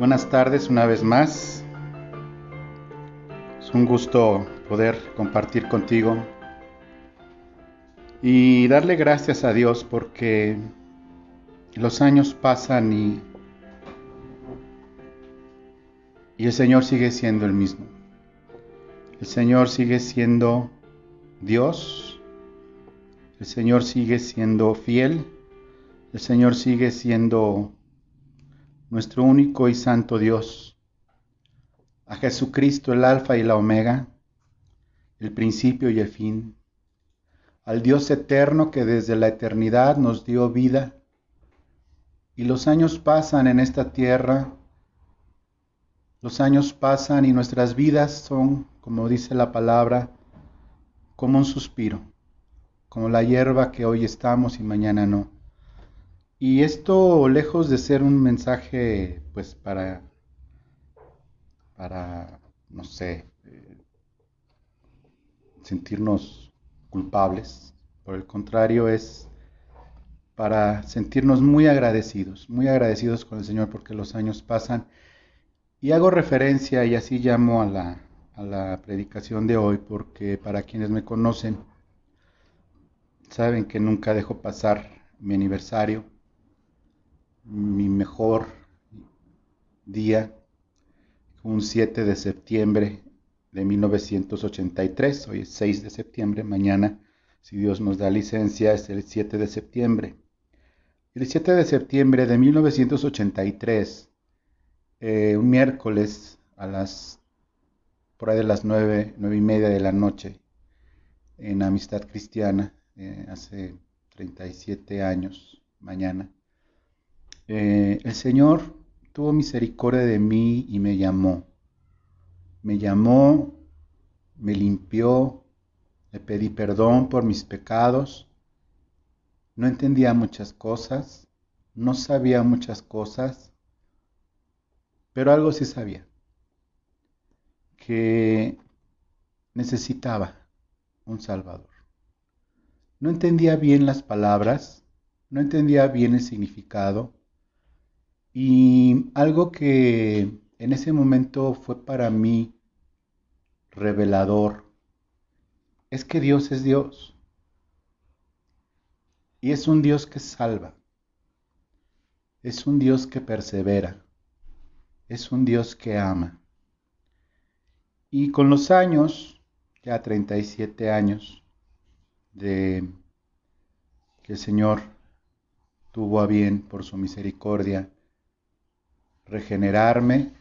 Buenas tardes una vez más. Es un gusto poder compartir contigo y darle gracias a Dios porque los años pasan y el Señor sigue siendo el mismo. El Señor sigue siendo Dios. El Señor sigue siendo fiel. El Señor sigue siendo nuestro único y santo Dios. A Jesucristo, el Alfa y la Omega, el principio y el fin. Al Dios eterno que desde la eternidad nos dio vida. Y los años pasan en esta tierra, los años pasan y nuestras vidas son, como dice la palabra, como un suspiro, como la hierba que hoy estamos y mañana no. Y esto, lejos de ser un mensaje, pues no sé, sentirnos culpables, por el contrario es para sentirnos muy agradecidos con el Señor porque los años pasan. Y hago referencia, y así llamo a la predicación de hoy, porque para quienes me conocen, saben que nunca dejo pasar mi aniversario, mi mejor día, un 7 de septiembre de 1983. Hoy es 6 de septiembre, mañana, si Dios nos da licencia, es el 7 de septiembre. El 7 de septiembre de 1983, un miércoles por ahí de las 9:30 de la noche, en Amistad Cristiana, hace 37 años, mañana, el Señor tuvo misericordia de mí y me llamó. Me llamó, me limpió, le pedí perdón por mis pecados. No entendía muchas cosas, no sabía muchas cosas, pero algo sí sabía, que necesitaba un Salvador. No entendía bien las palabras, no entendía bien el significado, y algo que en ese momento fue para mí revelador es que Dios es Dios y es un Dios que salva, es un Dios que persevera, es un Dios que ama. Y con los años, ya 37 años, de que el Señor tuvo a bien por su misericordia regenerarme,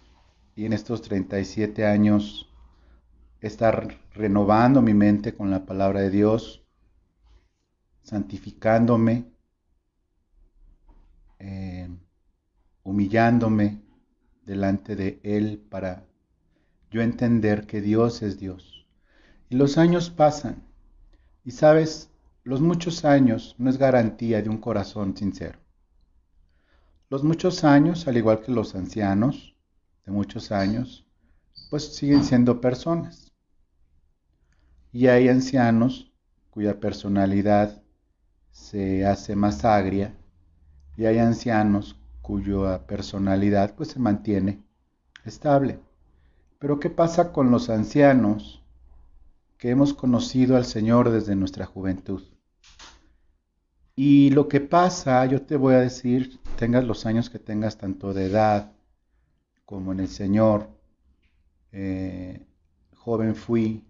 y en estos 37 años estar renovando mi mente con la palabra de Dios, santificándome, eh, humillándome delante de Él para yo entender que Dios es Dios. Y los años pasan, y sabes, los muchos años no es garantía de un corazón sincero. Los muchos años, al igual que los ancianos de muchos años, pues siguen siendo personas. Y hay ancianos cuya personalidad se hace más agria, y hay ancianos cuya personalidad pues se mantiene estable. Pero ¿qué pasa con los ancianos que hemos conocido al Señor desde nuestra juventud? Y lo que pasa, yo te voy a decir, tengas los años que tengas, tanto de edad como en el Señor, joven fui,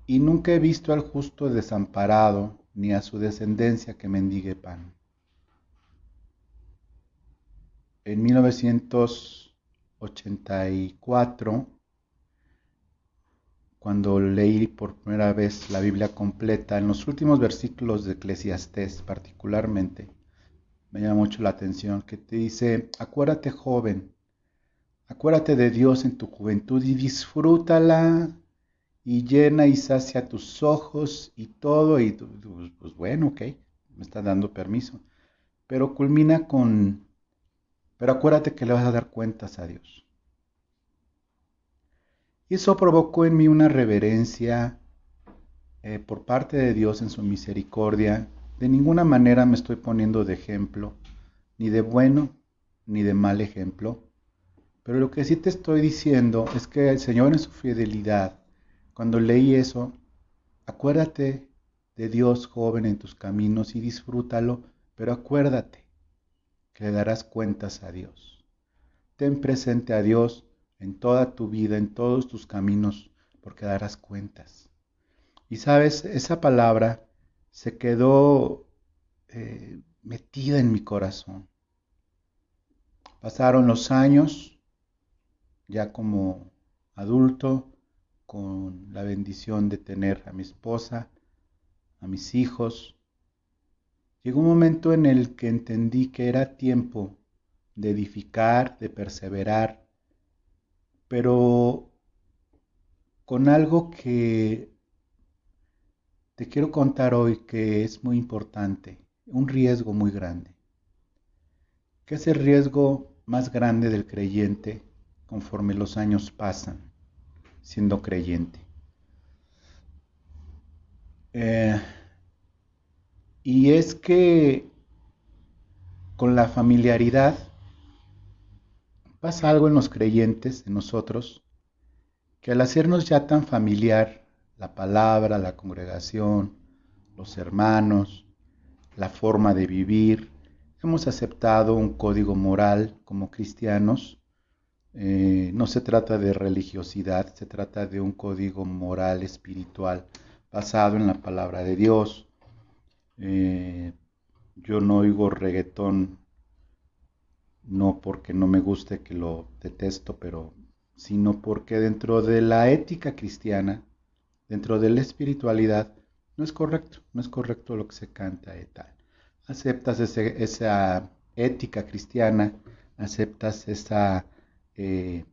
y nunca he visto al justo desamparado, ni a su descendencia que mendigue pan. En 1984, cuando leí por primera vez la Biblia completa, en los últimos versículos de Eclesiastés particularmente, me llama mucho la atención, que te dice: acuérdate, joven, acuérdate de Dios en tu juventud y disfrútala, y llena y sacia tus ojos y todo, y pues bueno, ok, me está dando permiso, pero culmina con: pero acuérdate que le vas a dar cuentas a Dios. Y eso provocó en mí una reverencia por parte de Dios en su misericordia. De ninguna manera me estoy poniendo de ejemplo, ni de bueno ni de mal ejemplo, Pero lo que sí te estoy diciendo es que el Señor en su fidelidad, cuando leí eso, acuérdate de Dios, joven, en tus caminos y disfrútalo, pero acuérdate que le darás cuentas a Dios. Ten presente a Dios en toda tu vida, en todos tus caminos, porque darás cuentas. Y sabes, esa palabra se quedó metida en mi corazón. Pasaron los años, ya como adulto, con la bendición de tener a mi esposa, a mis hijos. Llegó un momento en el que entendí que era tiempo de edificar, de perseverar, pero con algo que te quiero contar hoy que es muy importante, un riesgo muy grande. ¿Qué es el riesgo más grande del creyente conforme los años pasan siendo creyente? Eh, y es que con la familiaridad pasa algo en los creyentes, en nosotros, que al hacernos ya tan familiar la palabra, la congregación, los hermanos, la forma de vivir, hemos aceptado un código moral como cristianos. No se trata de religiosidad, se trata de un código moral espiritual basado en la palabra de Dios. Eh, yo no oigo reggaetón, no porque no me guste, que lo detesto, pero sino porque dentro de la ética cristiana, dentro de la espiritualidad, no es correcto lo que se canta y tal. Aceptas esa ética cristiana, aceptas eh,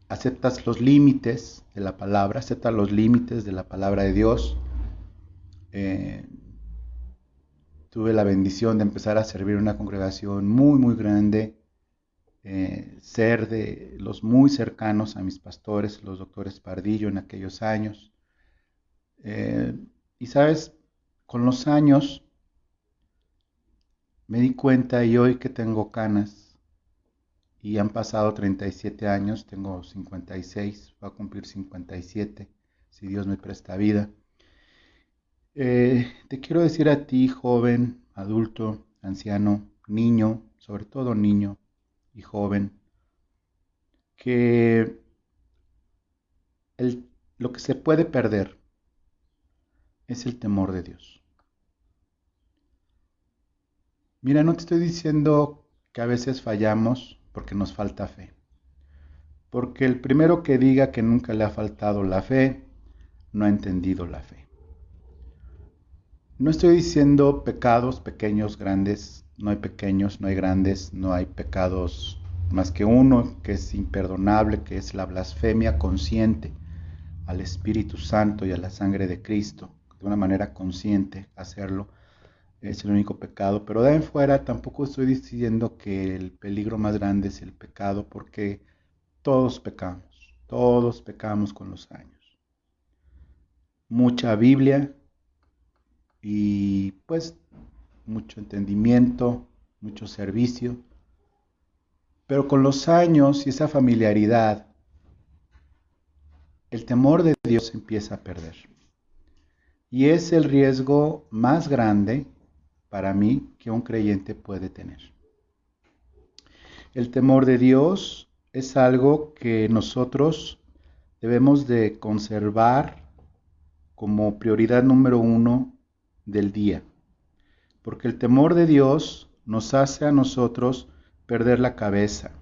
aceptas los límites de la palabra, aceptas los límites de la palabra de Dios. Eh, Tuve la bendición de empezar a servir en una congregación muy, muy grande, ser de los muy cercanos a mis pastores, los doctores Pardillo en aquellos años. Eh, y sabes, con los años me di cuenta y hoy que tengo canas y han pasado 37 años, tengo 56, voy a cumplir 57, si Dios me presta vida. Te quiero decir a ti, joven, adulto, anciano, niño, sobre todo niño y joven, que lo que se puede perder es el temor de Dios. Mira, no te estoy diciendo que a veces fallamos porque nos falta fe. Porque el primero que diga que nunca le ha faltado la fe, no ha entendido la fe. No estoy diciendo pecados pequeños, grandes, no hay pequeños, no hay grandes, no hay pecados más que uno que es imperdonable, que es la blasfemia consciente al Espíritu Santo y a la sangre de Cristo, de una manera consciente hacerlo, es el único pecado. Pero de ahí en fuera tampoco estoy diciendo que el peligro más grande es el pecado, porque todos pecamos con los años. Mucha Biblia y pues mucho entendimiento, mucho servicio, pero con los años y esa familiaridad, el temor de Dios se empieza a perder. Y es el riesgo más grande para mí que un creyente puede tener. El temor de Dios es algo que nosotros debemos de conservar como prioridad número uno del día, porque el temor de Dios nos hace a nosotros perder la cabeza.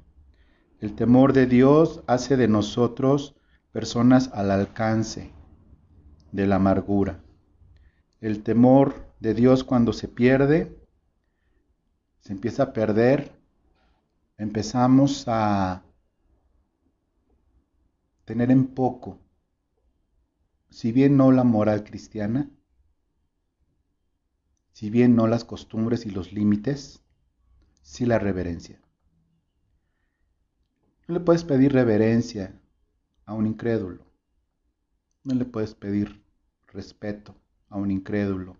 El temor de Dios hace de nosotros personas al alcance de la amargura. El temor de Dios, cuando se pierde, se empieza a perder, empezamos a tener en poco, si bien no la moral cristiana, si bien no las costumbres y los límites, sí la reverencia. No le puedes pedir reverencia a un incrédulo. No le puedes pedir respeto a un incrédulo.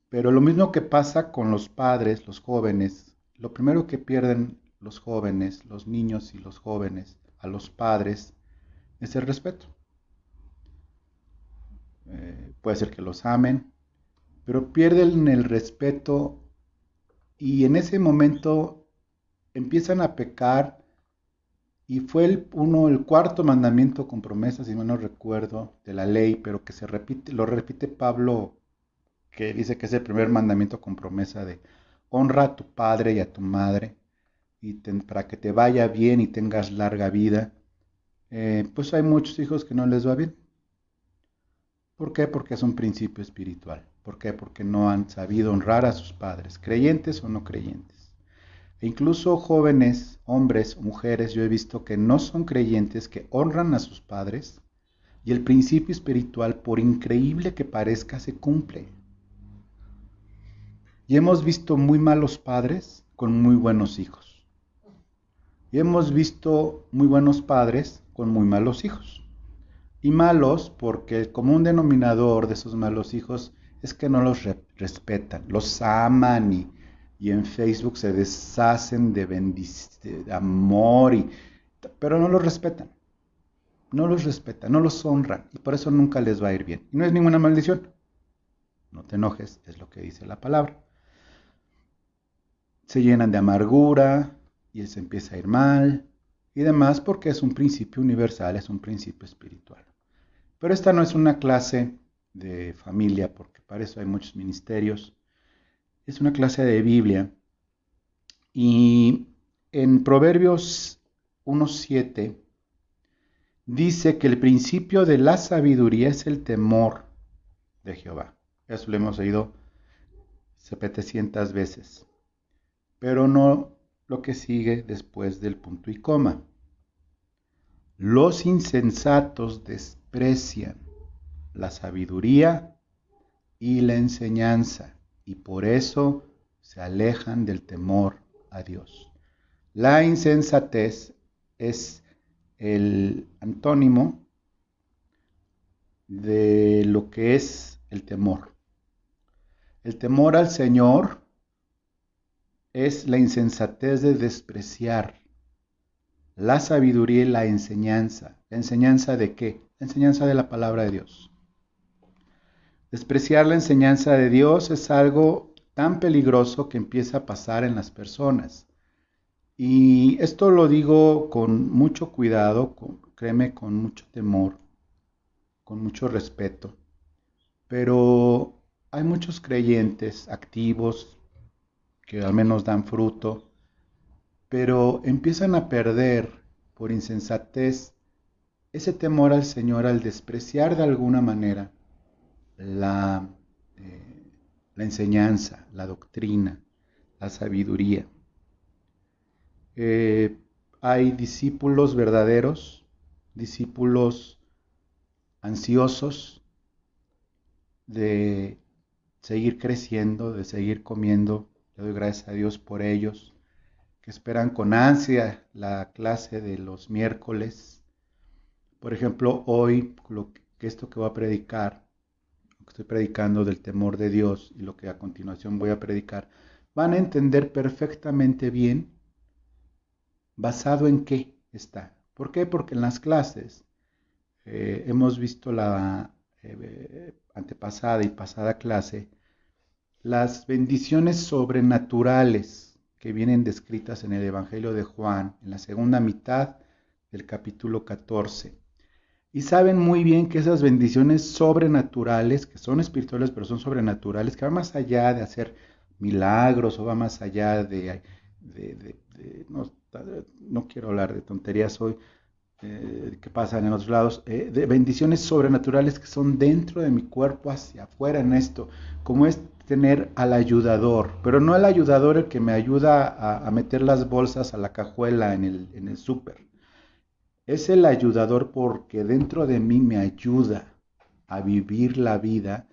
Pero lo mismo que pasa con los padres, los jóvenes, lo primero que pierden los jóvenes, los niños y los jóvenes, a los padres, es el respeto. Puede ser que los amen, pero pierden el respeto y en ese momento empiezan a pecar. Y fue el cuarto mandamiento con promesa, si mal no recuerdo, de la ley, pero que lo repite Pablo, que dice que es el primer mandamiento con promesa de honra a tu padre y a tu madre, para que te vaya bien y tengas larga vida. Pues hay muchos hijos que no les va bien. ¿Por qué? Porque es un principio espiritual. ¿Por qué? Porque no han sabido honrar a sus padres, creyentes o no creyentes. E incluso jóvenes, hombres, mujeres, yo he visto que no son creyentes, que honran a sus padres y el principio espiritual, por increíble que parezca, se cumple. Y hemos visto muy malos padres con muy buenos hijos. Y hemos visto muy buenos padres con muy malos hijos. Y malos porque el común denominador de esos malos hijos es que no los respetan, los aman y en Facebook se deshacen de amor, pero no los respetan, no los honran y por eso nunca les va a ir bien. Y no es ninguna maldición, no te enojes, es lo que dice la palabra. Se llenan de amargura y se empieza a ir mal y demás porque es un principio universal, es un principio espiritual. Pero esta no es una clase de familia, porque para eso hay muchos ministerios. Es una clase de Biblia. Y en Proverbios 1:7 dice que el principio de la sabiduría es el temor de Jehová. Eso lo hemos oído 700 veces. Pero no lo que sigue después del punto y coma. Los insensatos desprecian la sabiduría y la enseñanza, y por eso se alejan del temor a Dios. La insensatez es el antónimo de lo que es el temor. El temor al Señor es la insensatez de despreciar la sabiduría y la enseñanza. ¿La enseñanza de qué? La enseñanza de la palabra de Dios. Despreciar la enseñanza de Dios es algo tan peligroso que empieza a pasar en las personas. Y esto lo digo con mucho cuidado, créeme, con mucho temor, con mucho respeto. Pero hay muchos creyentes activos que al menos dan fruto, pero empiezan a perder por insensatez ese temor al Señor al despreciar de alguna manera la enseñanza, la doctrina, la sabiduría. Hay discípulos verdaderos, discípulos ansiosos de seguir creciendo, de seguir comiendo. Le doy gracias a Dios por ellos, que esperan con ansia la clase de los miércoles. Por ejemplo, hoy, esto que voy a predicar, lo que estoy predicando del temor de Dios y lo que a continuación voy a predicar, van a entender perfectamente bien basado en qué está. ¿Por qué? Porque en las clases hemos visto la antepasada y pasada clase, las bendiciones sobrenaturales que vienen descritas en el Evangelio de Juan, en la segunda mitad del capítulo 14. Y saben muy bien que esas bendiciones sobrenaturales, que son espirituales pero son sobrenaturales, que van más allá de hacer milagros o va más allá no quiero hablar de tonterías hoy, que pasan en otros lados, de bendiciones sobrenaturales que son dentro de mi cuerpo hacia afuera en esto, como es tener al ayudador, pero no el ayudador el que me ayuda a meter las bolsas a la cajuela en el súper. Es el ayudador porque dentro de mí me ayuda a vivir la vida,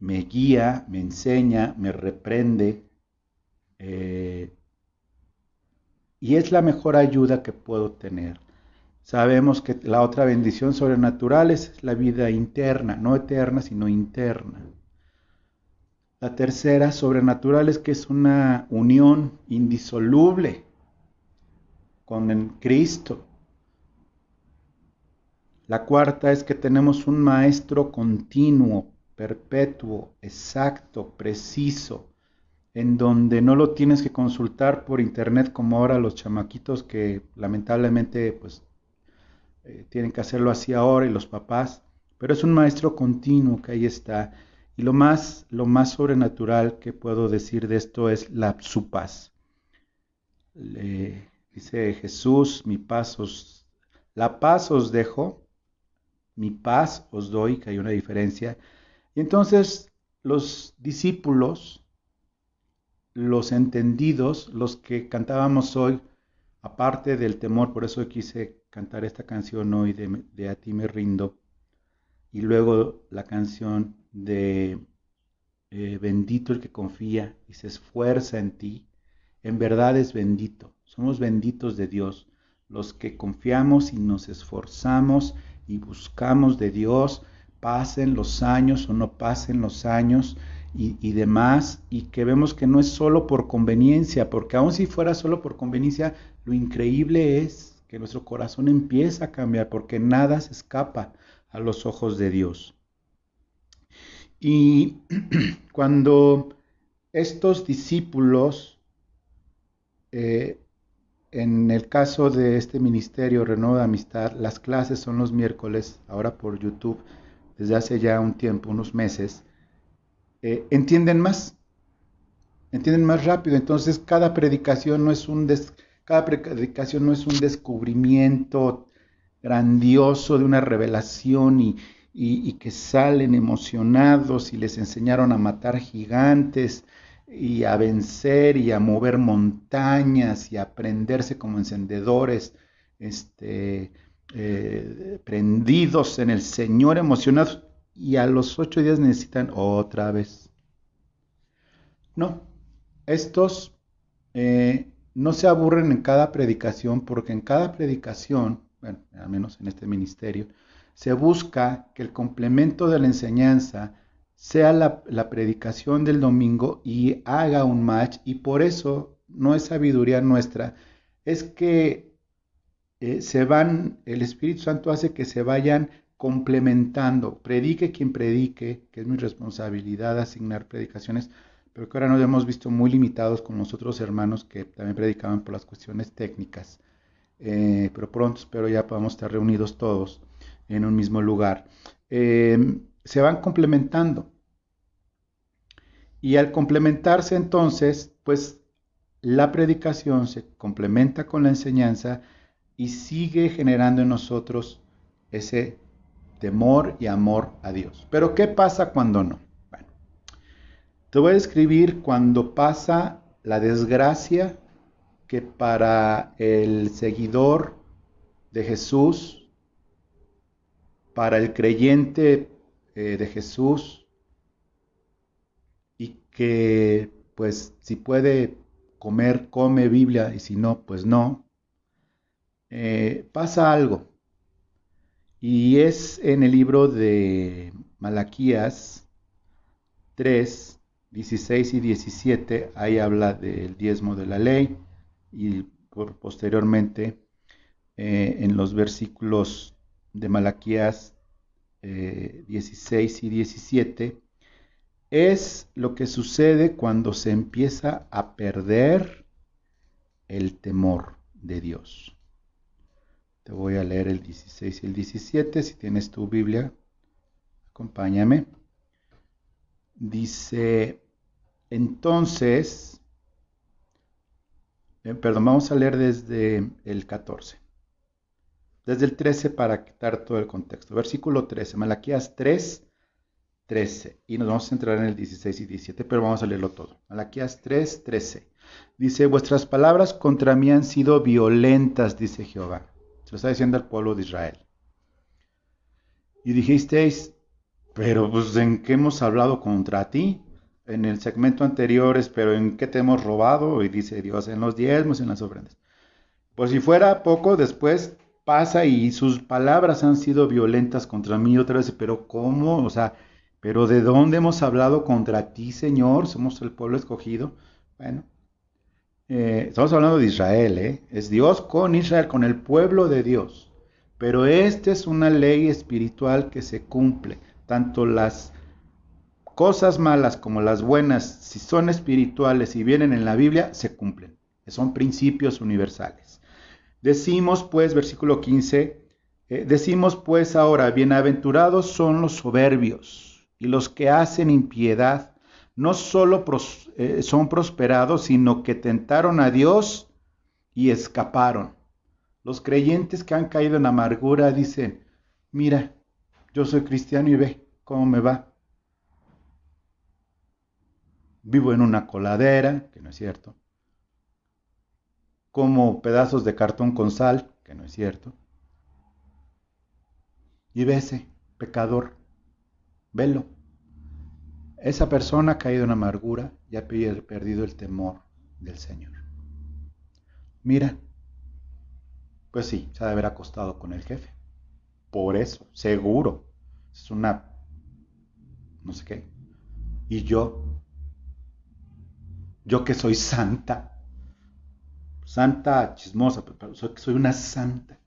me guía, me enseña, me reprende, y es la mejor ayuda que puedo tener. Sabemos que la otra bendición sobrenatural es la vida interna, no eterna, sino interna. La tercera sobrenatural es que es una unión indisoluble con el Cristo. La cuarta es que tenemos un maestro continuo, perpetuo, exacto, preciso, en donde no lo tienes que consultar por internet como ahora los chamaquitos que lamentablemente pues tienen que hacerlo así ahora y los papás, pero es un maestro continuo que ahí está. Y lo más sobrenatural que puedo decir de esto es su paz. Dice Jesús, la paz os dejo, mi paz os doy, que hay una diferencia. Y entonces los discípulos, los entendidos, los que cantábamos hoy, aparte del temor, por eso quise cantar esta canción hoy de A ti me rindo, y luego la canción de bendito el que confía y se esfuerza en ti, en verdad es bendito, somos benditos de Dios, los que confiamos y nos esforzamos y buscamos de Dios, pasen los años o no pasen los años y demás, y que vemos que no es solo por conveniencia, porque aun si fuera solo por conveniencia, lo increíble es que nuestro corazón empieza a cambiar, porque nada se escapa a los ojos de Dios. Y cuando estos discípulos, en el caso de este ministerio Renuevo de Amistad, las clases son los miércoles, ahora por YouTube, desde hace ya un tiempo, unos meses, entienden más rápido. Entonces cada predicación no es cada predicación no es un descubrimiento grandioso de una revelación y que salen emocionados y les enseñaron a matar gigantes y a vencer y a mover montañas y a prenderse como encendedores, prendidos en el Señor, emocionados, y a los 8 días necesitan otra vez. No, estos no se aburren en cada predicación, porque en cada predicación, bueno, al menos en este ministerio, se busca que el complemento de la enseñanza sea la predicación del domingo y haga un match, y por eso no es sabiduría nuestra, es que el Espíritu Santo hace que se vayan complementando, predique quien predique, que es mi responsabilidad asignar predicaciones, pero que ahora nos hemos visto muy limitados con los otros hermanos que también predicaban por las cuestiones técnicas, pero pronto espero ya podamos estar reunidos todos en un mismo lugar. Se van complementando, y al complementarse entonces, pues la predicación se complementa con la enseñanza y sigue generando en nosotros ese temor y amor a Dios. Pero ¿qué pasa cuando no? Bueno, te voy a describir cuando pasa la desgracia que para el seguidor de Jesús, para el creyente de Jesús, y que pues si puede comer, come Biblia, y si no, pues no, pasa algo. Y es en el libro de Malaquías 3, 16 y 17, ahí habla del diezmo de la ley, y posteriormente en los versículos de Malaquías 16 y 17, es lo que sucede cuando se empieza a perder el temor de Dios. Te voy a leer el 16 y el 17, si tienes tu Biblia, acompáñame. Dice, entonces, vamos a leer desde el 14, desde el 13 para quitar todo el contexto. Versículo 13, Malaquías 3, 13, y nos vamos a centrar en el 16 y 17, pero vamos a leerlo todo. Malaquías 3, 13, dice, vuestras palabras contra mí han sido violentas, dice Jehová. Se lo está diciendo al pueblo de Israel. Y dijisteis, pero pues ¿en qué hemos hablado contra ti? En el segmento anterior pero ¿en qué te hemos robado? Y dice Dios, en los diezmos, en las ofrendas. Pues si fuera poco, después pasa y sus palabras han sido violentas contra mí otra vez. Pero ¿cómo? O sea, ¿pero de dónde hemos hablado contra ti, Señor? Somos el pueblo escogido. Bueno, Estamos hablando de Israel, ¿eh? Es Dios con Israel, con el pueblo de Dios. Pero esta es una ley espiritual que se cumple. Tanto las cosas malas como las buenas, si son espirituales y vienen en la Biblia, se cumplen. Son principios universales. Decimos pues, versículo 15, decimos pues ahora, bienaventurados son los soberbios y los que hacen impiedad, no solo son prosperados, sino que tentaron a Dios y escaparon. Los creyentes que han caído en amargura dicen, mira, yo soy cristiano y ve cómo me va. Vivo en una coladera, que no es cierto. Como pedazos de cartón con sal, que no es cierto. Y ve ese pecador, velo. Esa persona ha caído en amargura y ha perdido el temor del Señor. Mira, pues sí, se ha de haber acostado con el jefe. Por eso, seguro. Es una, no sé qué. Y yo que soy santa, santa chismosa, pero soy una santa.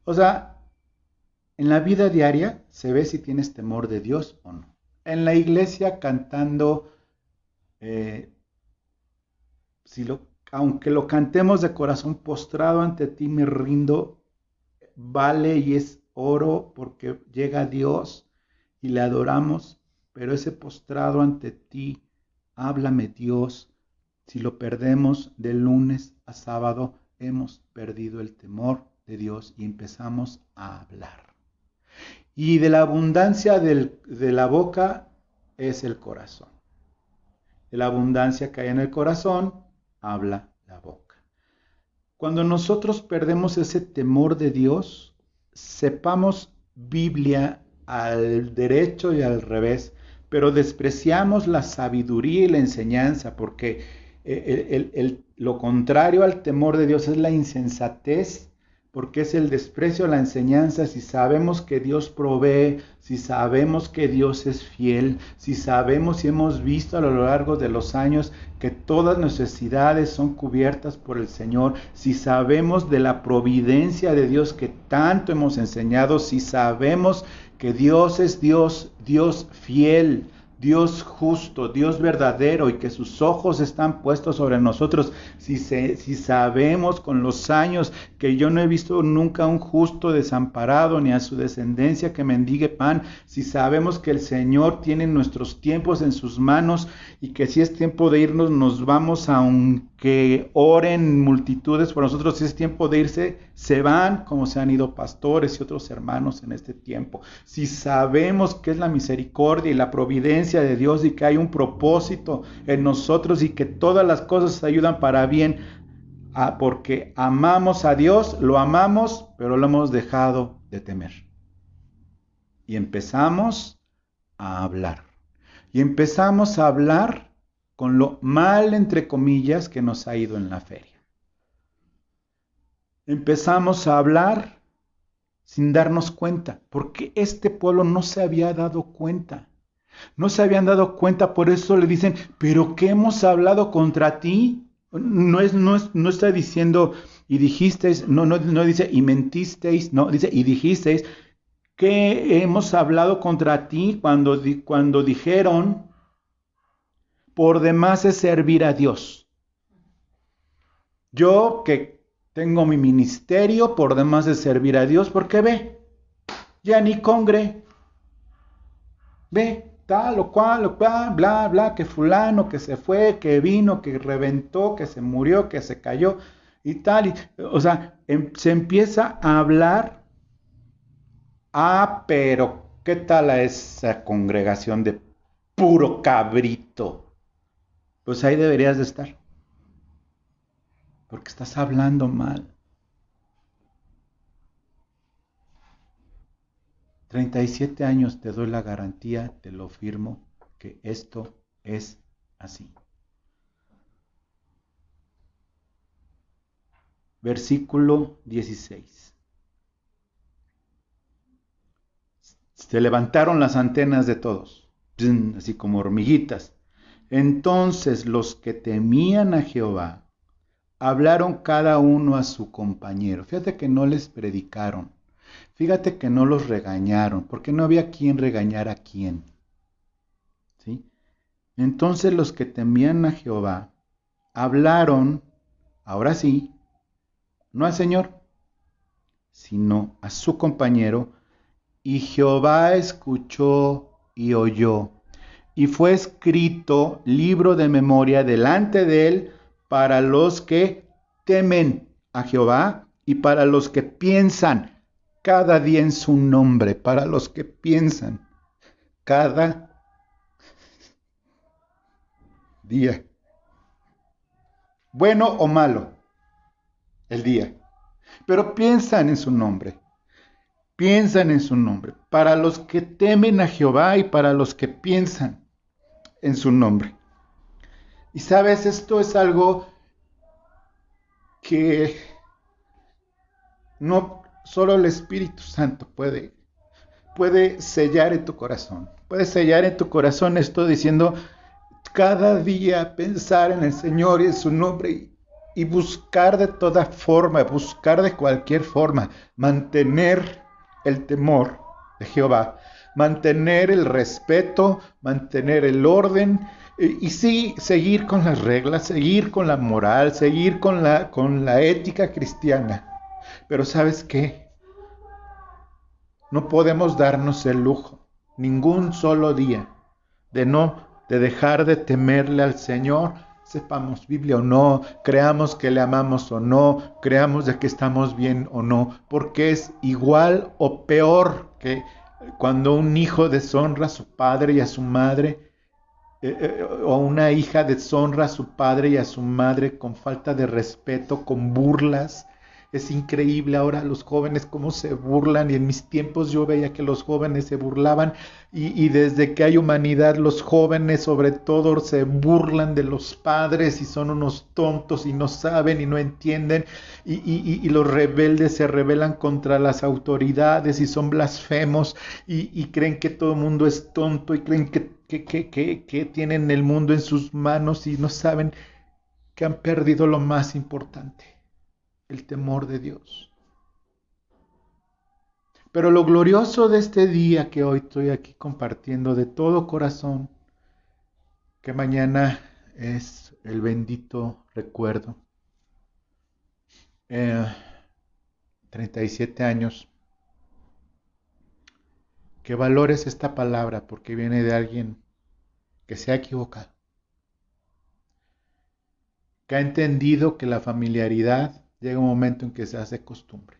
O sea, en la vida diaria se ve si tienes temor de Dios o no. En la iglesia cantando, eh, aunque lo cantemos de corazón postrado ante ti me rindo, vale y es oro porque llega Dios y le adoramos, pero ese postrado ante ti, háblame Dios, si lo perdemos de lunes a sábado, hemos perdido el temor de Dios y empezamos a hablar. Y de la abundancia de la boca es el corazón. De la abundancia que hay en el corazón, habla la boca. Cuando nosotros perdemos ese temor de Dios, sepamos Biblia al derecho y al revés, pero despreciamos la sabiduría y la enseñanza, porque lo contrario al temor de Dios es la insensatez, porque es el desprecio a la enseñanza. Si sabemos que Dios provee, si sabemos que Dios es fiel, si sabemos y hemos visto a lo largo de los años que todas necesidades son cubiertas por el Señor, si sabemos de la providencia de Dios que tanto hemos enseñado, si sabemos que Dios es Dios, Dios fiel, Dios justo, Dios verdadero y que sus ojos están puestos sobre nosotros, si sabemos con los años que yo no he visto nunca a un justo desamparado ni a su descendencia que mendigue pan, si sabemos que el Señor tiene nuestros tiempos en sus manos y que si es tiempo de irnos nos vamos aunque oren multitudes por nosotros, si es tiempo de irse, se van como se han ido pastores y otros hermanos en este tiempo. Si sabemos que es la misericordia y la providencia de Dios y que hay un propósito en nosotros y que todas las cosas ayudan para bien, porque amamos a Dios, lo amamos, pero lo hemos dejado de temer. Y empezamos a hablar. Y empezamos a hablar con lo mal, entre comillas, que nos ha ido en la feria. Empezamos a hablar sin darnos cuenta, porque este pueblo no se había dado cuenta. No se habían dado cuenta, por eso le dicen, ¿pero qué hemos hablado contra ti? No está diciendo, y dijisteis, no dice, y mentisteis, no, dice, y dijisteis, ¿qué hemos hablado contra ti cuando dijeron, por demás es servir a Dios? Yo que tengo mi ministerio, por demás es servir a Dios, porque ve, ya ni congre, ve, tal o cual, bla, bla, que fulano, que se fue, que vino, que reventó, que se murió, que se cayó y tal. O sea, se empieza a hablar, pero ¿qué tal a esa congregación de puro cabrito? Pues ahí deberías de estar, porque estás hablando mal. 37 años te doy la garantía, te lo firmo, que esto es así. Versículo 16. Se levantaron las antenas de todos, así como hormiguitas. Entonces los que temían a Jehová hablaron cada uno a su compañero. Fíjate que no les predicaron. Fíjate que no los regañaron, porque no había quien regañar a quién. ¿Sí? Entonces los que temían a Jehová hablaron, ahora sí, no al Señor, sino a su compañero, y Jehová escuchó y oyó. Y fue escrito libro de memoria delante de él para los que temen a Jehová y para los que piensan cada día en su nombre, para los que piensan cada día. Bueno o malo, el día. Pero piensan en su nombre. Piensan en su nombre. Para los que temen a Jehová y para los que piensan en su nombre. Y sabes, esto es algo que no solo el Espíritu Santo puede sellar en tu corazón. Puede sellar en tu corazón esto diciendo cada día pensar en el Señor y en su nombre y buscar de toda forma, buscar de cualquier forma, mantener el temor de Jehová, mantener el respeto, mantener el orden y sí, seguir con las reglas, seguir con la moral, seguir con la ética cristiana. Pero ¿sabes qué? No podemos darnos el lujo, ningún solo día, de dejar de temerle al Señor, sepamos Biblia o no, creamos que le amamos o no, creamos de que estamos bien o no, porque es igual o peor que cuando un hijo deshonra a su padre y a su madre, o una hija deshonra a su padre y a su madre con falta de respeto, con burlas. Es increíble ahora los jóvenes cómo se burlan, y en mis tiempos yo veía que los jóvenes se burlaban y desde que hay humanidad los jóvenes sobre todo se burlan de los padres y son unos tontos y no saben y no entienden y los rebeldes se rebelan contra las autoridades y son blasfemos y creen que todo el mundo es tonto y creen que tienen el mundo en sus manos y no saben que han perdido lo más importante. El temor de Dios. Pero lo glorioso de este día que hoy estoy aquí compartiendo de todo corazón, que mañana es el bendito recuerdo. 37 años. Que valores esta palabra porque viene de alguien que se ha equivocado. Que ha entendido que la familiaridad llega un momento en que se hace costumbre.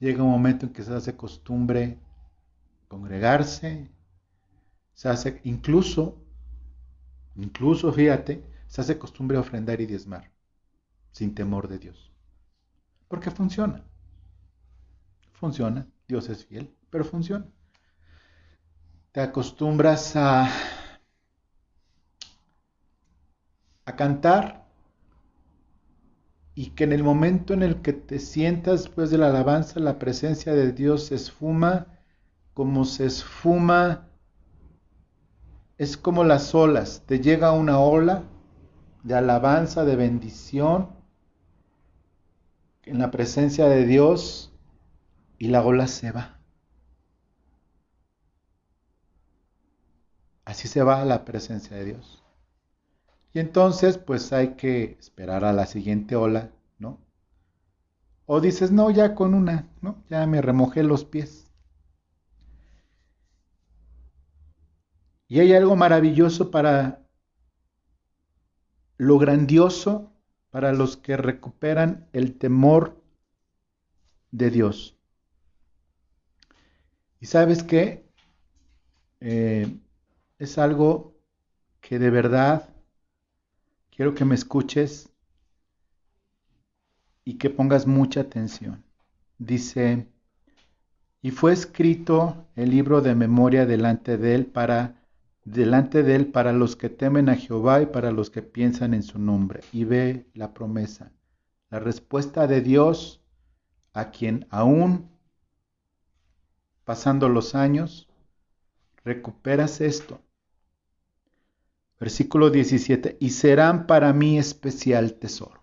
Llega un momento en que se hace costumbre congregarse, se hace incluso fíjate, se hace costumbre ofrendar y diezmar, sin temor de Dios. Porque funciona. Funciona, Dios es fiel, pero funciona. Te acostumbras a cantar y que en el momento en el que te sientas después de la alabanza, la presencia de Dios se esfuma, como se esfuma, es como las olas, te llega una ola de alabanza, de bendición, en la presencia de Dios y la ola se va. Así se va la presencia de Dios. Y entonces pues hay que esperar a la siguiente ola, ¿no? O dices, no, ya con una, ¿no? Ya me remojé los pies. Y hay algo maravilloso para lo grandioso para los que recuperan el temor de Dios. ¿Y sabes qué? Es algo que de verdad quiero que me escuches y que pongas mucha atención. Dice, y fue escrito el libro de memoria delante de él para los que temen a Jehová y para los que piensan en su nombre. Y ve la promesa, la respuesta de Dios a quien aún pasando los años recuperas esto. Versículo 17, y serán para mí especial tesoro.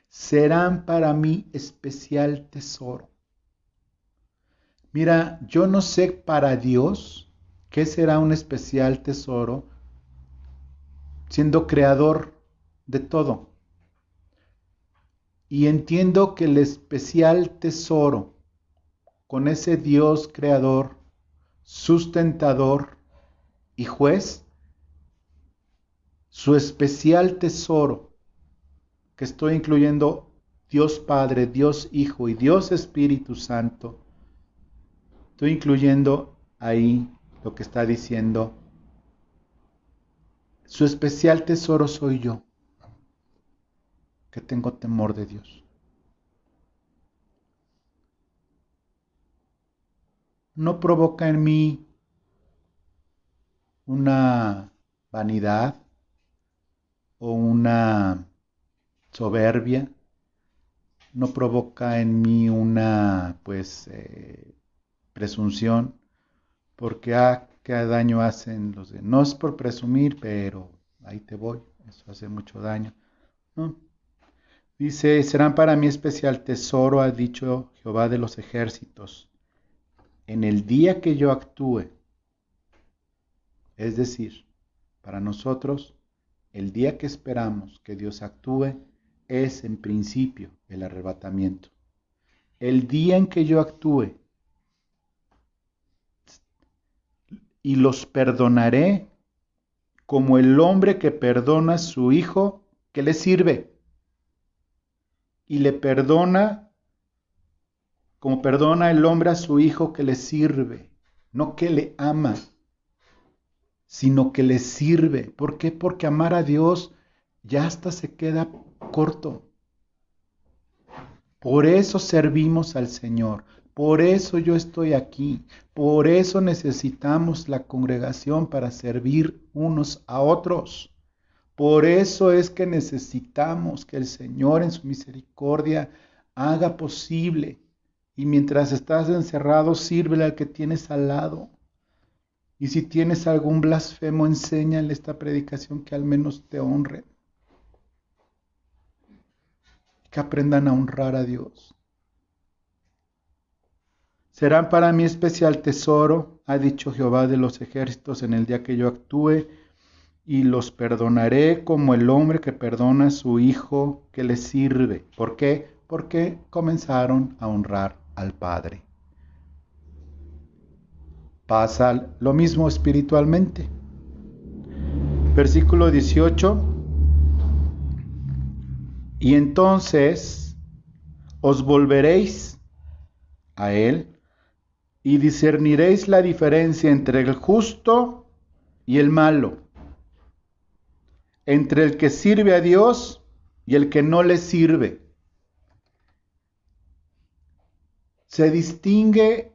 Serán para mí especial tesoro. Mira, yo no sé para Dios qué será un especial tesoro siendo creador de todo. Y entiendo que el especial tesoro con ese Dios creador, sustentador y juez, su especial tesoro, que estoy incluyendo Dios Padre, Dios Hijo y Dios Espíritu Santo, estoy incluyendo ahí lo que está diciendo. Su especial tesoro soy yo, que tengo temor de Dios. No provoca en mí una vanidad o una soberbia, no provoca en mí una presunción, porque qué daño hacen los de, no es por presumir, pero ahí te voy, eso hace mucho daño, ¿no? Dice, serán para mí especial tesoro, ha dicho Jehová de los ejércitos, en el día que yo actúe. Es decir, para nosotros, el día que esperamos que Dios actúe es en principio el arrebatamiento. El día en que yo actúe y los perdonaré como el hombre que perdona a su hijo que le sirve. Y le perdona como perdona el hombre a su hijo que le sirve. No que le ama, sino que le sirve. ¿Por qué? Porque amar a Dios ya hasta se queda corto. Por eso servimos al Señor. Por eso yo estoy aquí. Por eso necesitamos la congregación para servir unos a otros. Por eso es que necesitamos que el Señor en su misericordia haga posible. Y mientras estás encerrado, sírvele al que tienes al lado. Y si tienes algún blasfemo, enséñale esta predicación que al menos te honre. Que aprendan a honrar a Dios. Serán para mí especial tesoro, ha dicho Jehová de los ejércitos, en el día que yo actúe, y los perdonaré como el hombre que perdona a su hijo que le sirve. ¿Por qué? Porque comenzaron a honrar al Padre. Pasa lo mismo espiritualmente. Versículo 18. Y entonces os volveréis a Él y discerniréis la diferencia entre el justo y el malo, entre el que sirve a Dios y el que no le sirve. Se distingue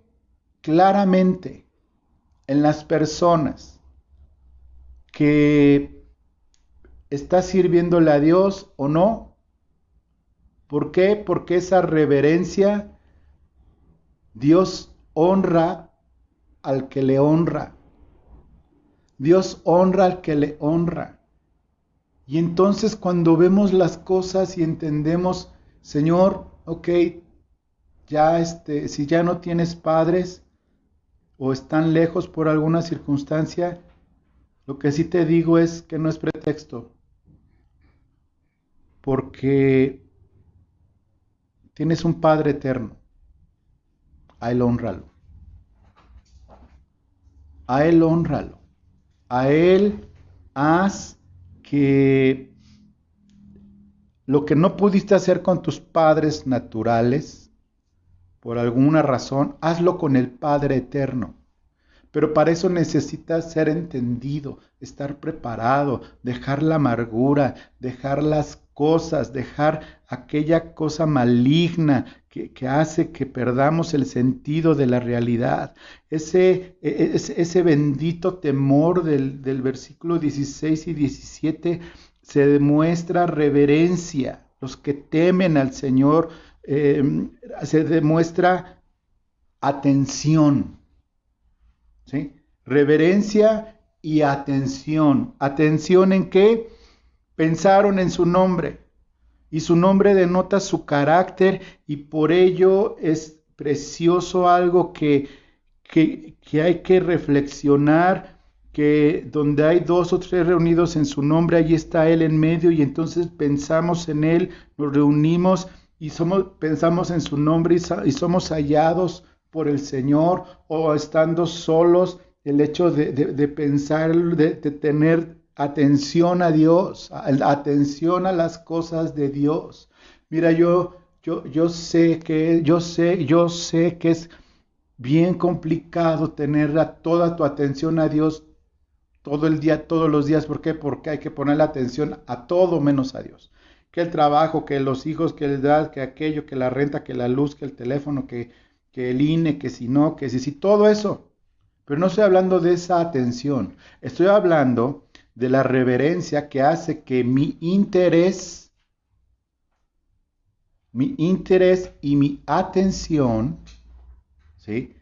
claramente en las personas que está sirviéndole a Dios o no. ¿Por qué? Porque esa reverencia, Dios honra al que le honra. Dios honra al que le honra. Y entonces cuando vemos las cosas y entendemos, Señor, ok, ya si ya no tienes padres o están lejos por alguna circunstancia, lo que sí te digo es que no es pretexto, porque tienes un Padre eterno. A Él hónralo. A Él hónralo. A Él haz que lo que no pudiste hacer con tus padres naturales, por alguna razón, hazlo con el Padre eterno. Pero para eso necesitas ser entendido, estar preparado, dejar la amargura, dejar las cosas, dejar aquella cosa maligna que hace que perdamos el sentido de la realidad. Ese bendito temor del versículo 16 y 17 se demuestra reverencia. Los que temen al Señor, se demuestra atención. ¿Sí? Reverencia y atención. ¿Atención en qué? Pensaron en su nombre. Y su nombre denota su carácter y por ello es precioso algo que hay que reflexionar, que donde hay dos o tres reunidos en su nombre, allí está Él en medio y entonces pensamos en Él, nos reunimos y pensamos en su nombre y somos hallados por el Señor, o estando solos, el hecho de pensar, de tener atención a Dios, atención a las cosas de Dios. Mira, yo sé que es bien complicado tener toda tu atención a Dios todo el día, todos los días. ¿Por qué? Porque hay que ponerle atención a todo menos a Dios. Que el trabajo, que los hijos, que el edad, que aquello, que la renta, que la luz, que el teléfono, que el INE, que si no, que si, todo eso. Pero no estoy hablando de esa atención. Estoy hablando de la reverencia que hace que mi interés y mi atención, ¿sí?,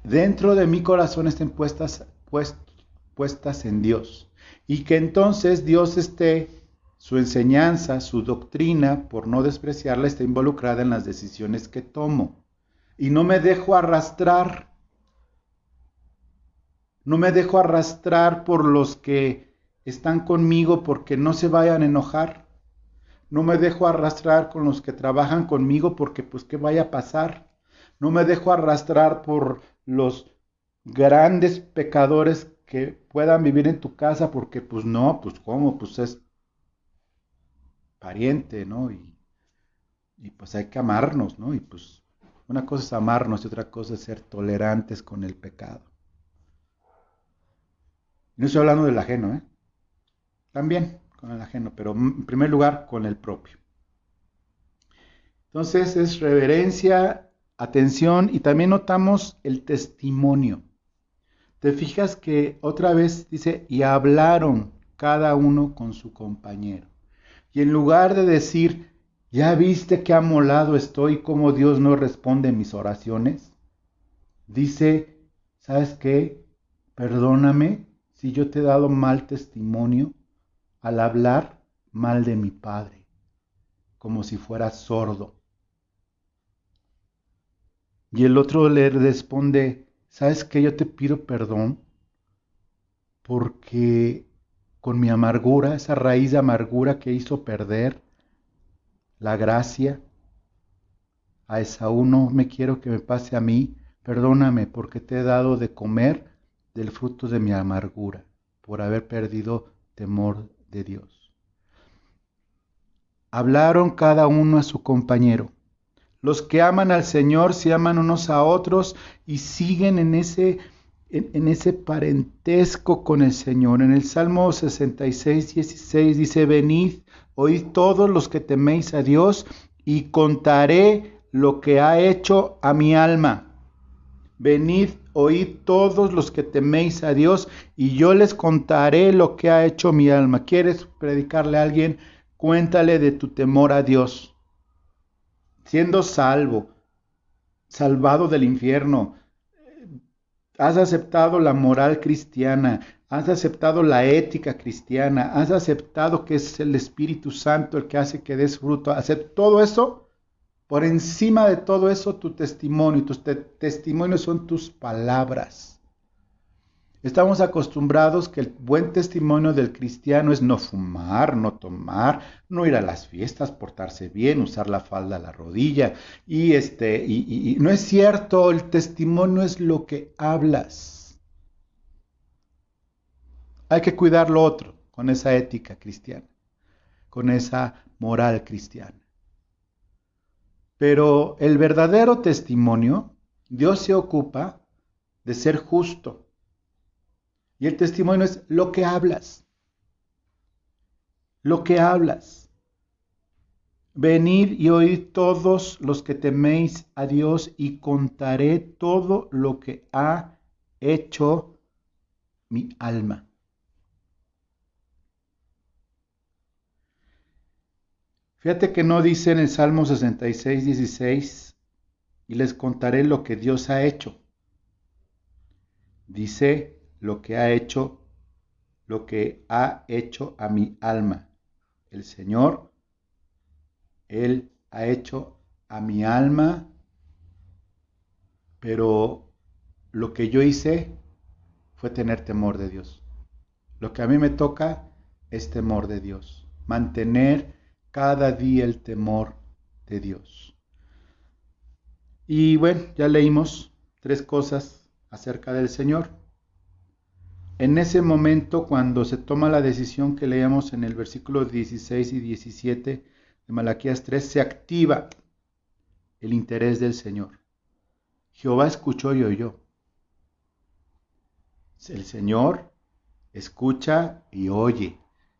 dentro de mi corazón estén puestas en Dios. Y que entonces Dios su enseñanza, su doctrina, por no despreciarla, esté involucrada en las decisiones que tomo. Y no me dejo arrastrar. No me dejo arrastrar por los que están conmigo porque no se vayan a enojar. No me dejo arrastrar con los que trabajan conmigo porque pues qué vaya a pasar. No me dejo arrastrar por los grandes pecadores que puedan vivir en tu casa porque pues no, pues cómo, pues es pariente, ¿no? Y pues hay que amarnos, ¿no? Y pues una cosa es amarnos y otra cosa es ser tolerantes con el pecado. No estoy hablando del ajeno, ¿eh? También con el ajeno, pero en primer lugar con el propio. Entonces es reverencia, atención y también notamos el testimonio. Te fijas que otra vez dice, y hablaron cada uno con su compañero. Y en lugar de decir, ¿ya viste qué amolado estoy, cómo Dios no responde mis oraciones? Dice, ¿sabes qué? Perdóname si yo te he dado mal testimonio al hablar mal de mi Padre, como si fuera sordo. Y el otro le responde, ¿sabes qué? Yo te pido perdón porque con mi amargura, esa raíz de amargura que hizo perder la gracia a Esaú, no me quiero que me pase a mí. Perdóname porque te he dado de comer del fruto de mi amargura, por haber perdido temor de Dios. Hablaron cada uno a su compañero. Los que aman al Señor se aman unos a otros y siguen en ese parentesco con el Señor. En el Salmo 66, 16 dice, venid, oíd todos los que teméis a Dios y contaré lo que ha hecho a mi alma. Venid, oíd todos los que teméis a Dios y yo les contaré lo que ha hecho mi alma. ¿Quieres predicarle a alguien? Cuéntale de tu temor a Dios. Siendo salvado del infierno, has aceptado la moral cristiana, has aceptado la ética cristiana, has aceptado que es el Espíritu Santo el que hace que des fruto, hacer todo eso. Por encima de todo eso, tu testimonio, tus testimonios son tus palabras. Estamos acostumbrados que el buen testimonio del cristiano es no fumar, no tomar, no ir a las fiestas, portarse bien, usar la falda a la rodilla. Y no es cierto, el testimonio es lo que hablas. Hay que cuidar lo otro con esa ética cristiana, con esa moral cristiana. Pero el verdadero testimonio, Dios se ocupa de ser justo. Y el testimonio es lo que hablas. Lo que hablas. Venid y oíd todos los que teméis a Dios y contaré todo lo que ha hecho mi alma. Fíjate que no dice en el Salmo 66, 16, y les contaré lo que Dios ha hecho. Dice, lo que ha hecho, lo que ha hecho a mi alma. El Señor, Él ha hecho a mi alma, pero lo que yo hice fue tener temor de Dios. Lo que a mí me toca es temor de Dios. Mantener cada día el temor de Dios. Y bueno, ya leímos 3 cosas acerca del Señor. En ese momento, cuando se toma la decisión que leíamos en el versículo 16 y 17 de Malaquías 3, se activa el interés del Señor. Jehová escuchó y oyó. El Señor escucha y oye,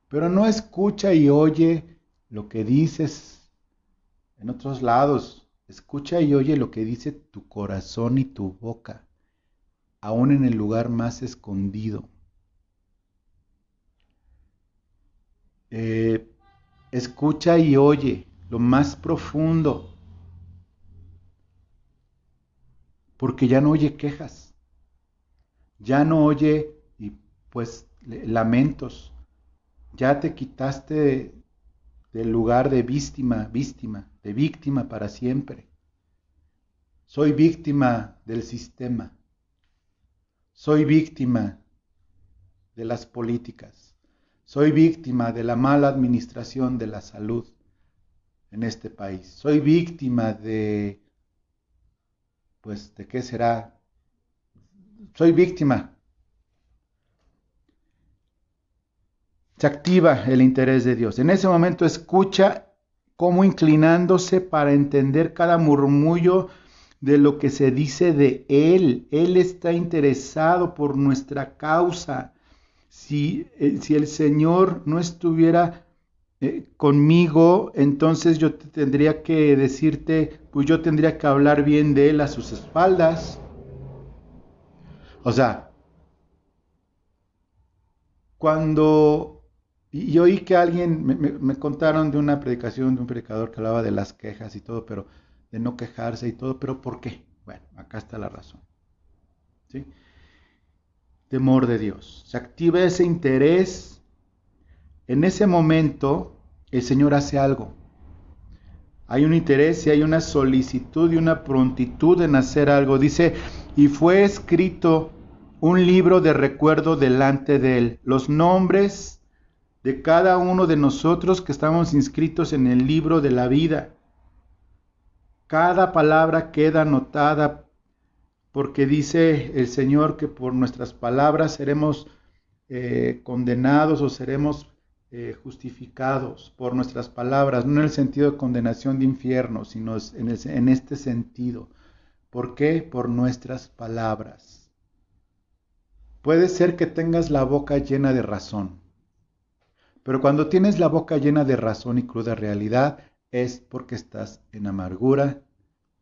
pero no escucha y oye lo que dices en otros lados. Escucha y oye lo que dice tu corazón y tu boca, aún en el lugar más escondido. Escucha y oye lo más profundo, porque ya no oye quejas, ya no oye y pues lamentos, ya te quitaste del lugar de víctima para siempre. Soy víctima del sistema, soy víctima de las políticas, soy víctima de la mala administración de la salud en este país, soy víctima de, pues, ¿de qué será? Soy víctima. Se activa el interés de Dios. En ese momento escucha cómo inclinándose para entender cada murmullo de lo que se dice de Él. Él está interesado por nuestra causa. Si el Señor no estuviera conmigo, entonces yo tendría que decirte, pues yo tendría que hablar bien de Él a sus espaldas. O sea, cuando... Y oí que alguien, me contaron de una predicación de un predicador que hablaba de las quejas y todo, pero de no quejarse y todo, pero ¿por qué? Bueno, acá está la razón. ¿Sí? Temor de Dios. Se activa ese interés. En ese momento, el Señor hace algo. Hay un interés y hay una solicitud y una prontitud en hacer algo. Dice, y fue escrito un libro de recuerdo delante de él. Los nombres de cada uno de nosotros que estamos inscritos en el libro de la vida. Cada palabra queda anotada porque dice el Señor que por nuestras palabras seremos condenados o seremos justificados por nuestras palabras, no en el sentido de condenación de infierno, sino en este sentido. ¿Por qué? Por nuestras palabras. Puede ser que tengas la boca llena de razón, pero cuando tienes la boca llena de razón y cruda realidad, es porque estás en amargura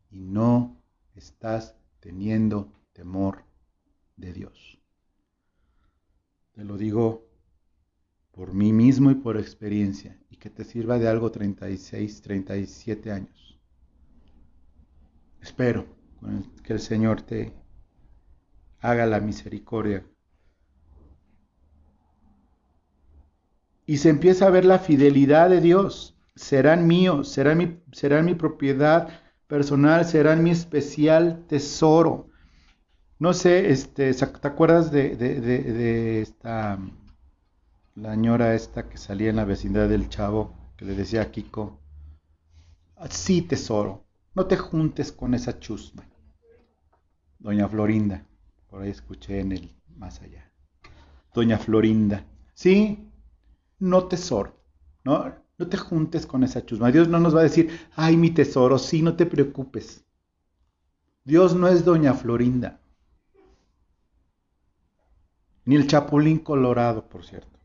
y no estás teniendo temor de Dios. Te lo digo por mí mismo y por experiencia, y que te sirva de algo 36, 37 años. Espero que el Señor te haga la misericordia. Y se empieza a ver la fidelidad de Dios. Serán míos, serán mi propiedad personal, serán mi especial tesoro. No sé, ¿te acuerdas de esta, la señora esta que salía en la vecindad del Chavo, que le decía a Kiko, sí, tesoro, no te juntes con esa chusma? Doña Florinda, por ahí escuché en el más allá. Doña Florinda, sí, no, tesoro, no te juntes con esa chusma. Dios no nos va a decir, ay, mi tesoro, sí, no te preocupes. Dios no es Doña Florinda, ni el Chapulín Colorado, por cierto,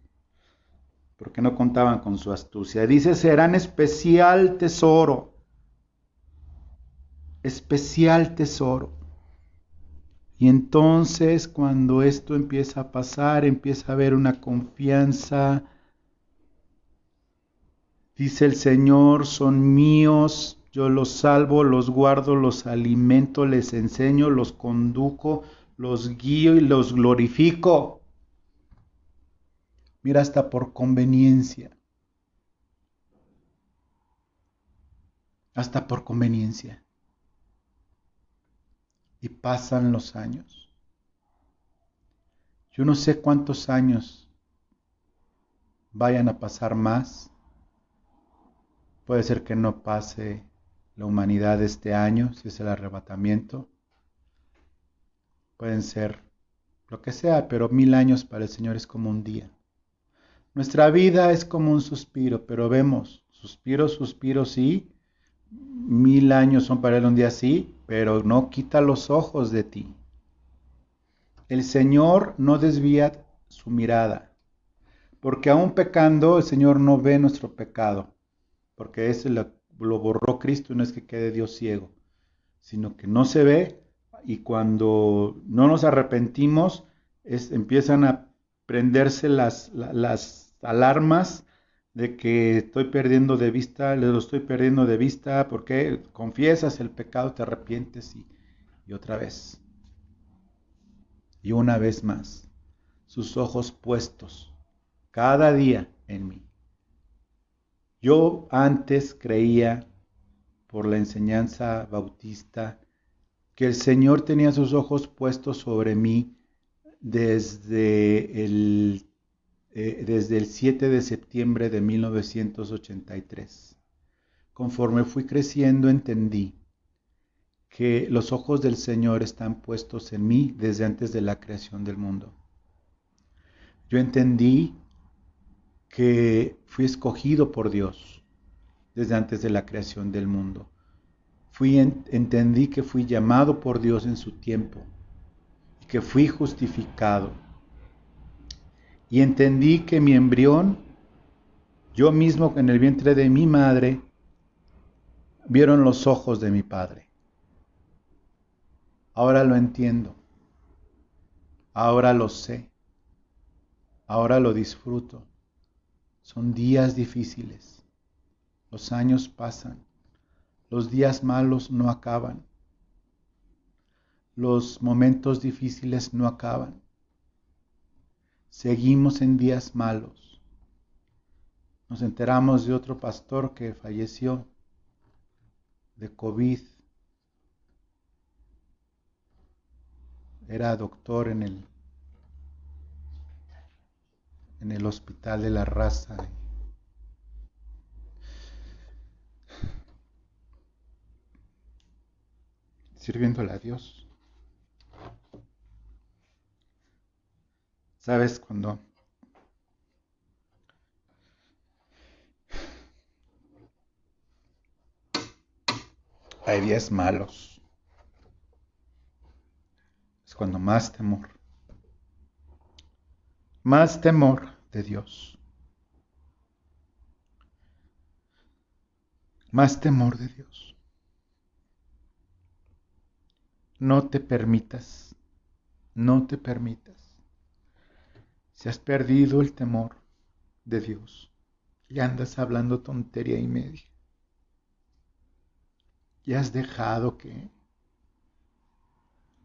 porque no contaban con su astucia. Dice, serán especial tesoro, especial tesoro. Y entonces, cuando esto empieza a pasar, empieza a haber una confianza. Dice el Señor, son míos, yo los salvo, los guardo, los alimento, les enseño, los conduzco, los guío y los glorifico. Mira, hasta por conveniencia. Hasta por conveniencia. Y pasan los años. Yo no sé cuántos años vayan a pasar más. Puede ser que no pase la humanidad este año, si es el arrebatamiento. Pueden ser lo que sea, pero 1000 años para el Señor es como un día. Nuestra vida es como un suspiro, pero vemos, suspiro, sí. 1000 años son para Él un día, sí, pero no quita los ojos de ti. El Señor no desvía su mirada, porque aún pecando, el Señor no ve nuestro pecado, porque ese lo borró Cristo, y no es que quede Dios ciego, sino que no se ve, y cuando no nos arrepentimos, empiezan a prenderse las alarmas de que estoy perdiendo de vista, lo estoy perdiendo de vista, porque confiesas el pecado, te arrepientes y otra vez, y una vez más, sus ojos puestos cada día en mí. Yo antes creía, por la enseñanza bautista, que el Señor tenía sus ojos puestos sobre mí desde el 7 de septiembre de 1983. Conforme fui creciendo, entendí que los ojos del Señor están puestos en mí desde antes de la creación del mundo. Yo entendí que fui escogido por Dios desde antes de la creación del mundo. Entendí que fui llamado por Dios en su tiempo y que fui justificado. Y entendí que mi embrión, yo mismo en el vientre de mi madre, vieron los ojos de mi Padre. Ahora lo entiendo, ahora lo sé, ahora lo disfruto. Son días difíciles, los años pasan, los días malos no acaban, los momentos difíciles no acaban. Seguimos en días malos. Nos enteramos de otro pastor que falleció de COVID. Era doctor en el Hospital de la Raza. Sirviéndole a Dios. ¿Sabes? Cuando hay días malos, es cuando más temor de Dios, más temor de Dios. No te permitas, no te permitas. Si has perdido el temor de Dios y andas hablando tontería y media, y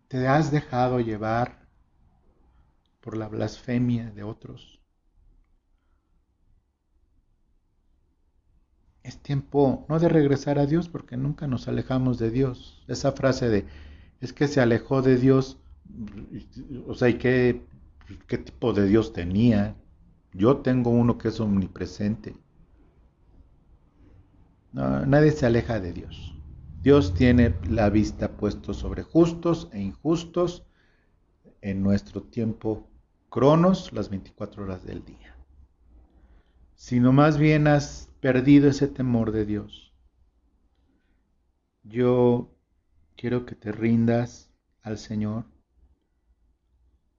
te has dejado llevar por la blasfemia de otros, es tiempo no de regresar a Dios, porque nunca nos alejamos de Dios. Esa frase de, es que se alejó de Dios, o sea, ¿y qué tipo de Dios tenía? Yo tengo uno que es omnipresente. No, nadie se aleja de Dios. Dios tiene la vista puesta sobre justos e injustos en nuestro tiempo cronos, las 24 horas del día. Sino más bien has perdido ese temor de Dios. Yo quiero que te rindas al Señor.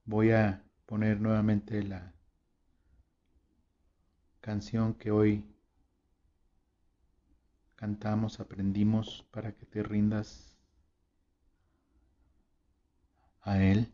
Voy a poner nuevamente la canción que hoy cantamos, aprendimos, para que te rindas a Él.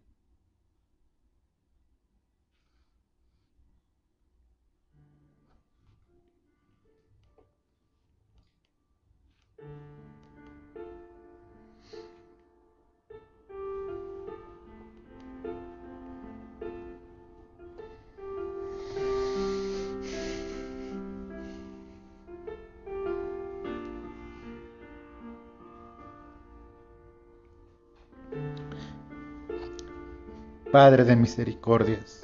Padre de misericordias,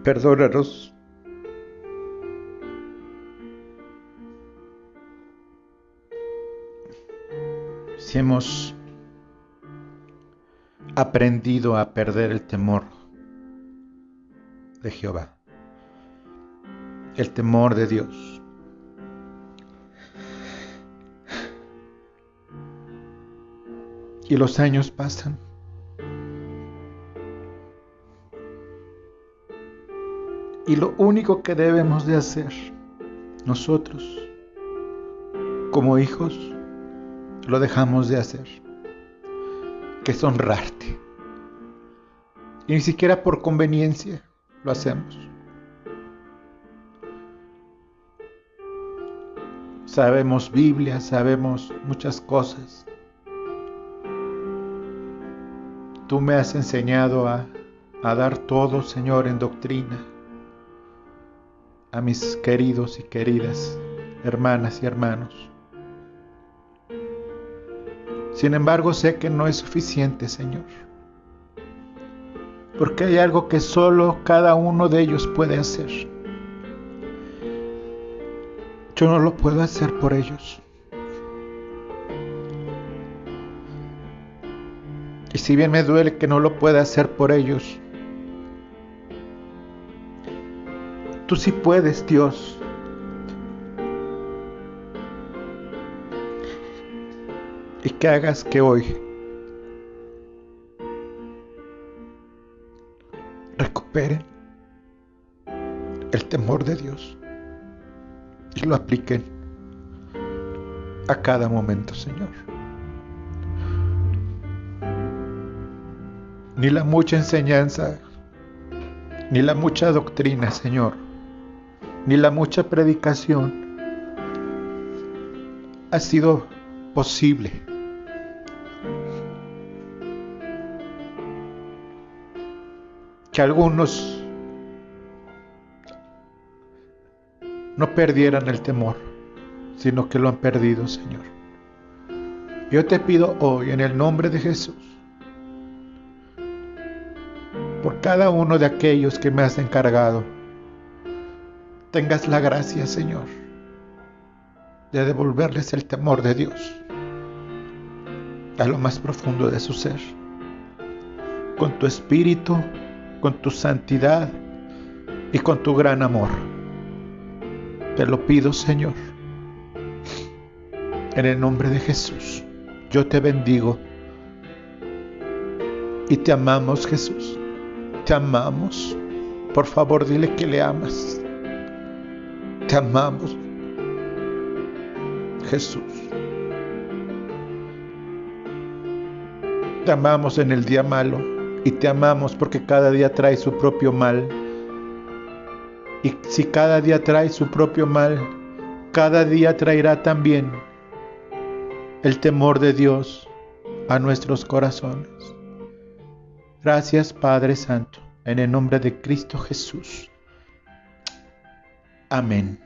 perdónanos si hemos aprendido a perder el temor de Jehová, el temor de Dios. Y los años pasan. Y lo único que debemos de hacer nosotros, como hijos, lo dejamos de hacer, que es honrarte. Y ni siquiera por conveniencia lo hacemos. Sabemos Biblia, sabemos muchas cosas. Tú me has enseñado a dar todo, Señor, en doctrina a mis queridos y queridas hermanas y hermanos. Sin embargo, sé que no es suficiente, Señor, porque hay algo que solo cada uno de ellos puede hacer. Yo no lo puedo hacer por ellos. Y si bien me duele que no lo pueda hacer por ellos, tú sí puedes, Dios. Y que hagas que hoy recuperen el temor de Dios y lo apliquen a cada momento, Señor. Ni la mucha enseñanza, ni la mucha doctrina, Señor, ni la mucha predicación ha sido posible. Que algunos no perdieran el temor, sino que lo han perdido, Señor. Yo te pido hoy, en el nombre de Jesús, por cada uno de aquellos que me has encargado, tengas la gracia, Señor, de devolverles el temor de Dios a lo más profundo de su ser, con tu espíritu, con tu santidad y con tu gran amor. Te lo pido, Señor, en el nombre de Jesús. Yo te bendigo y te amamos, Jesús. Te amamos. Por favor, dile que le amas. Te amamos, Jesús. Te amamos en el día malo y te amamos porque cada día trae su propio mal. Y si cada día trae su propio mal, cada día traerá también el temor de Dios a nuestros corazones. Gracias, Padre Santo, en el nombre de Cristo Jesús. Amén.